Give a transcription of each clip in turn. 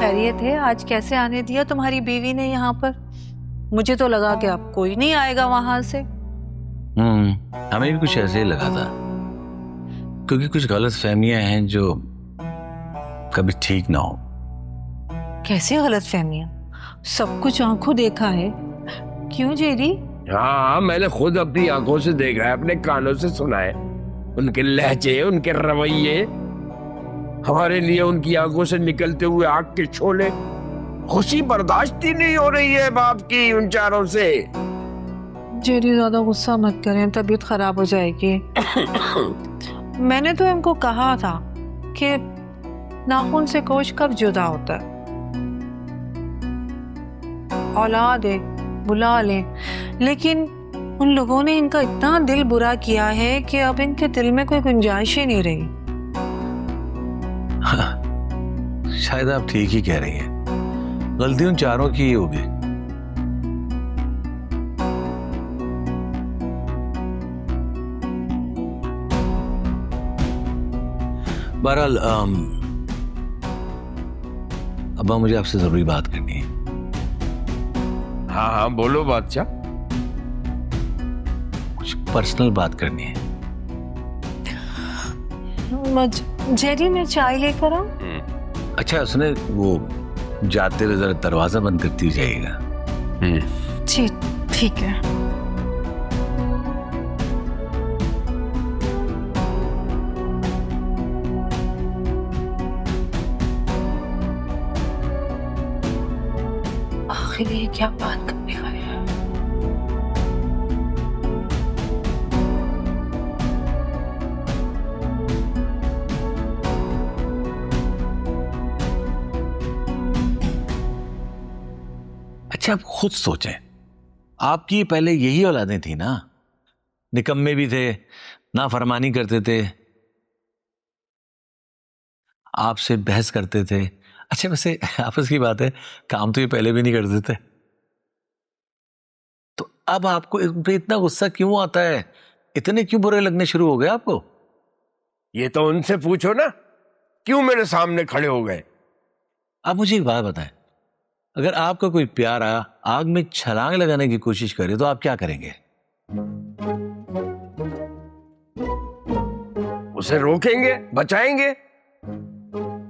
खैरियत है? आज कैसे आने दिया तुम्हारी बीवी ने यहाँ पर? मुझे तो लगा कि अब कोई नहीं आएगा वहां से। हमें भी कुछ ऐसे ही लगा था, क्योंकि कुछ गलत फहमियां हैं जो कभी ठीक ना हो। कैसी गलत फहमियां? सब कुछ आंखों देखा है। क्यों जेरी? हाँ, मैंने खुद अपनी आंखों से देखा है, अपने कानों से सुना है। उनके लहजे, उनके रवैये, हमारे लिए उनकी आंखों से निकलते हुए आग के शोले। खुशी बर्दाश्त ही नहीं हो रही है बाप की उन चारों से। जेरी ज्यादा गुस्सा मत करें, तबीयत खराब हो जाएगी। मैंने तो इनको कहा था कि नाखून से गोश्त कब जुदा होता है। औलाद है, बुला लें, लेकिन उन लोगों ने इनका इतना दिल बुरा किया है कि अब इनके दिल में कोई गुंजाइश ही नहीं रही। शायद आप ठीक ही कह रही हैं, गलती उन चारों की ही होगी। बहरहाल अब्बा, मुझे आपसे जरूरी बात करनी है। हाँ हाँ, बोलो बादशाह। कुछ पर्सनल बात करनी है। जेरी, मैं चाय लेकर आऊं? अच्छा, उसने वो जाते हुए जरा दरवाजा बंद करती जाइएगा। जी ठीक है। आखिर ये क्या बात करने का है? अच्छा, आप खुद सोचें, आपकी पहले यही औलादें थी ना? निकम्मे भी थे, नाफरमानी करते थे, आपसे बहस करते थे। अच्छा, वैसे आपस की बात है, काम तो ये पहले भी नहीं करते थे। तो अब आपको इन पे इतना गुस्सा क्यों आता है? इतने क्यों बुरे लगने शुरू हो गए आपको? ये तो उनसे पूछो ना, क्यों मेरे सामने खड़े हो गए। आप मुझे एक बात बताएं, अगर आपका कोई प्यारा आग में छलांग लगाने की कोशिश करे तो आप क्या करेंगे? उसे रोकेंगे, बचाएंगे।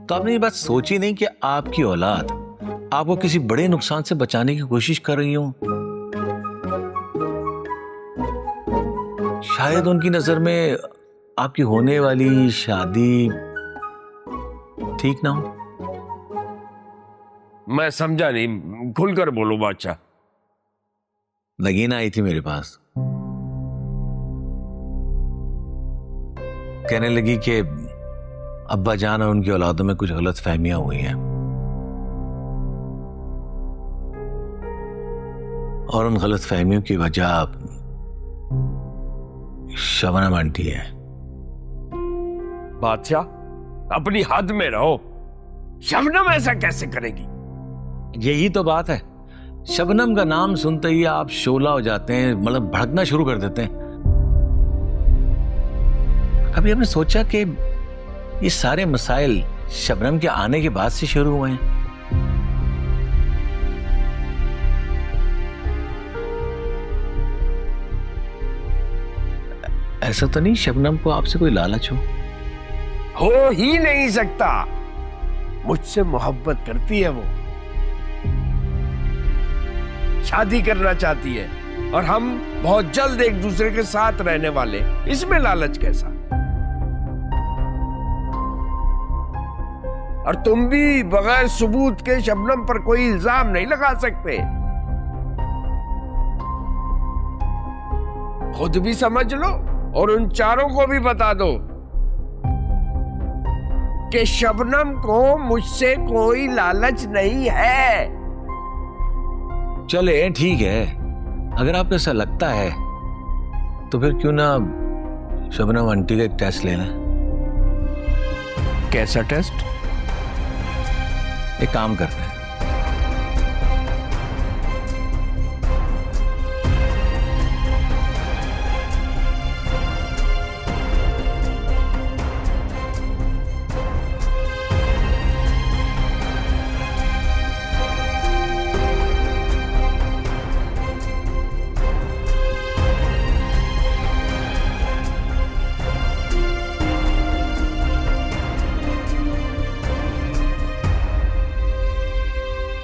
तो आपने ये बात सोची नहीं कि आपकी औलाद आपको किसी बड़े नुकसान से बचाने की कोशिश कर रही हो? शायद उनकी नजर में आपकी होने वाली शादी ठीक ना हो। मैं समझा नहीं, खुलकर बोलो बादशाह। नगीना आई थी मेरे पास, कहने लगी कि अब्बा जान और उनकी औलादों में कुछ गलत फहमियां हुई हैं और उन गलत फहमियों की वजह शबनम आंटी है। बादशाह, अपनी हद में रहो। शबनम ऐसा कैसे करेगी? यही तो बात है, शबनम का नाम सुनते ही आप शोला हो जाते हैं, मतलब भड़कना शुरू कर देते हैं। कभी आपने सोचा कि ये सारे मसाइल शबनम के आने के बाद से शुरू हुए हैं? ऐसा तो नहीं शबनम को आपसे कोई लालच हो ही नहीं सकता। मुझसे मोहब्बत करती है वो, शादी करना चाहती है, और हम बहुत जल्द एक दूसरे के साथ रहने वाले। इसमें लालच कैसा? और तुम भी बगैर सबूत के शबनम पर कोई इल्जाम नहीं लगा सकते। खुद भी समझ लो और उन चारों को भी बता दो कि शबनम को मुझसे कोई लालच नहीं है। चले ठीक है, अगर आपको ऐसा लगता है तो फिर क्यों ना शबनम आंटी का एक टेस्ट लेना। कैसा टेस्ट? एक काम करते हैं,